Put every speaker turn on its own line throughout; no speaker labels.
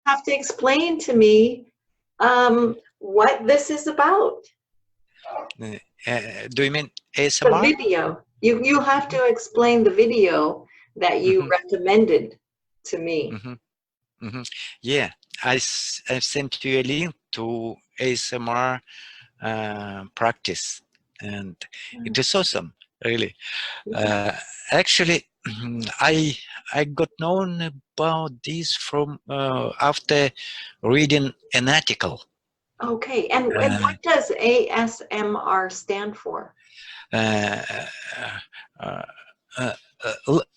have to explain to me what this is about.
Do you mean
The
ASMR?
video. You have to explain the video that you recommended to me.
Yeah, I sent you a link to ASMR practice, and it is awesome, really. Actually, I got known about this from after reading an article.
Okay, and what does ASMR stand for?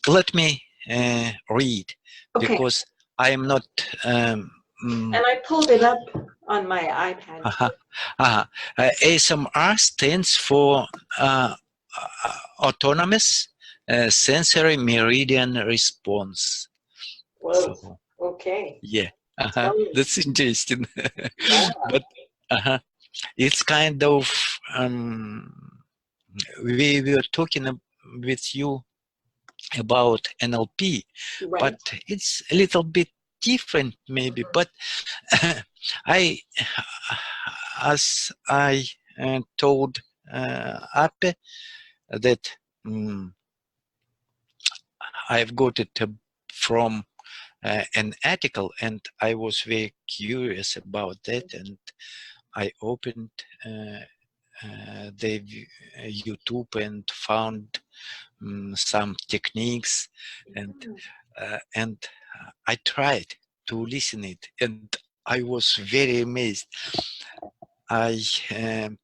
Let me read,
Okay,
because I am not.
and I pulled it up on my iPad.
ASMR stands for Autonomous Sensory Meridian Response.
Whoa.
So,
Okay.
yeah,
Tell me.
that's interesting.
Yeah.
But it's kind of we were talking with you about NLP,
Right.
but it's a little bit different maybe. But I, as I told Ape, that I've got it from an article, and I was very curious about that, and I opened the YouTube and found some techniques, and I tried to listen it, and I was very amazed. I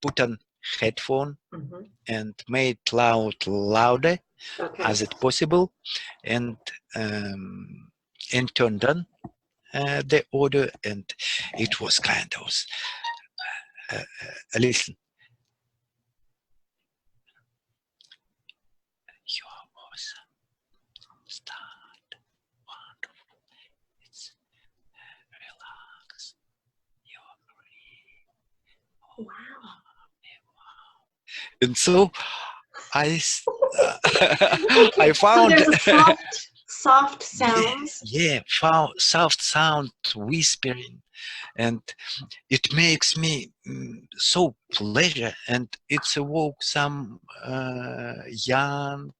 put on headphone and made louder as it possible, and turned on the audio, and it was kind of listen. You are awesome. Start. Wonderful. It's relax. You're free.
Wow.
And so I
Okay,
I found
so there's soft sounds.
yeah, found soft sound whispering, and it makes me so pleasure, and it's awoke some young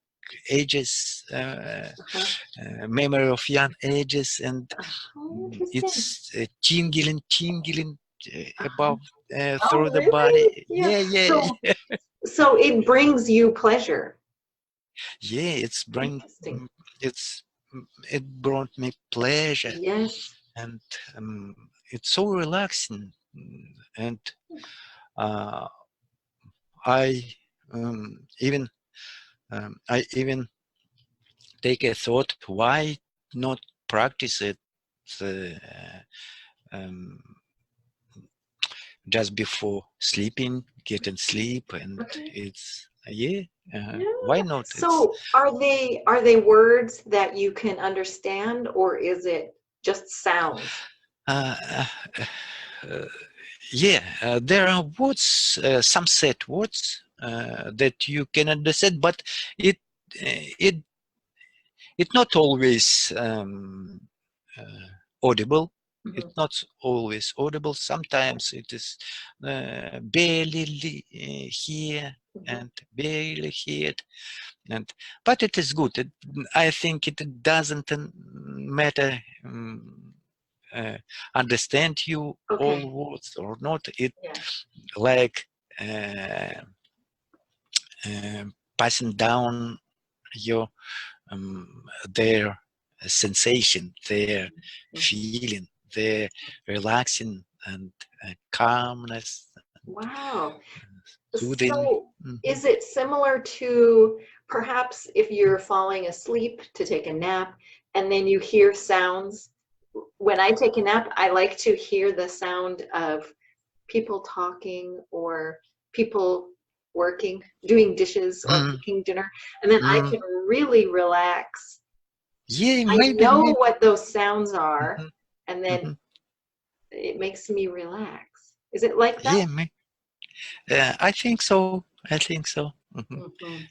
ages, memory of young ages, and it's tingling above through the
really?
body.
Yeah.
Yeah.
So it brings you pleasure.
Yeah,
Interesting.
it brought me pleasure.
Yes.
And it's so relaxing, and I even take a thought, why not practice it just before sleeping, getting sleep, and it's why not?
So are they words that you can understand, or is it just sounds?
There are words, some set words that you can understand, but it it's not always audible. It's not always audible. Sometimes it is barely here and barely heard, but it is good. I think it doesn't matter. Understand you all words or not. It like passing down your their sensation, their feeling, their relaxing and calmness.
Wow.
Soothing.
So is it similar to perhaps if you're falling asleep to take a nap and then you hear sounds? When I take a nap, I like to hear the sound of people talking or people working, doing dishes or cooking dinner, and then I can really relax.
Yeah,
I
maybe.
know what those sounds are, and then it makes me relax. Is it like that?
Yeah, I think so.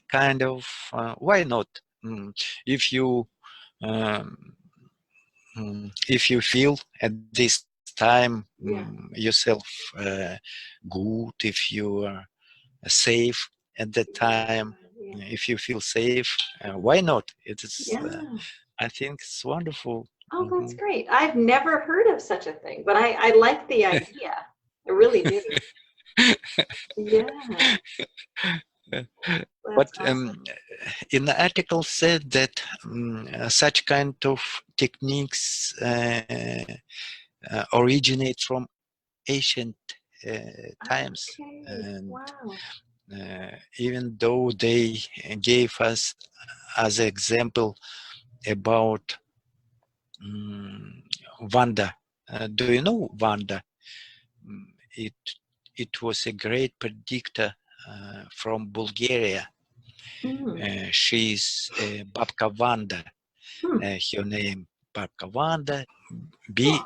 Kind of. Why not? If you if you feel at this time
Yeah.
yourself good, if you are safe at that time,
Yeah.
if you feel safe, why not? It is.
Yeah.
I think it's wonderful.
Oh, that's great. I've never heard of such a thing, but I like the idea. I really do. Yeah,
But
that's awesome.
in the article said that such kind of techniques originate from ancient times,
Okay.
and
Wow.
even though they gave us as example about Vanda. Do you know Vanda? It it was a great predictor from Bulgaria.
Mm.
She's Babka Vanda.
Hmm.
Her name Babka Vanda.
Oh,
B.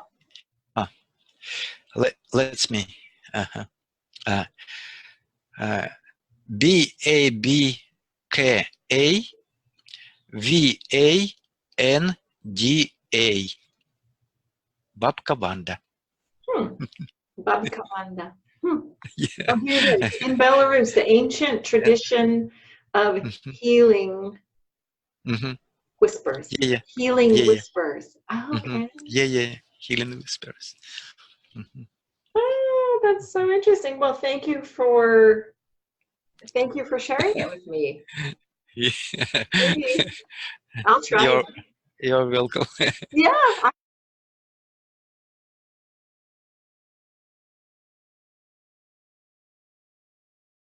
Let's me. Uh-huh. Uh, BABKA VANDA. Babka Vanda.
hmm. Babka Vanda. Hmm.
Yeah.
Oh, here it is. In Belarus, the ancient tradition of
Mhm,
healing
mhm.
whispers.
Yeah, yeah,
Healing
yeah, yeah.
whispers. Oh, okay.
Yeah, yeah. Healing whispers. Mhm.
Oh, that's so interesting. Well, thank you for sharing it with me.
Yeah.
Maybe I'll try
You're
it.
you're welcome.
Yeah,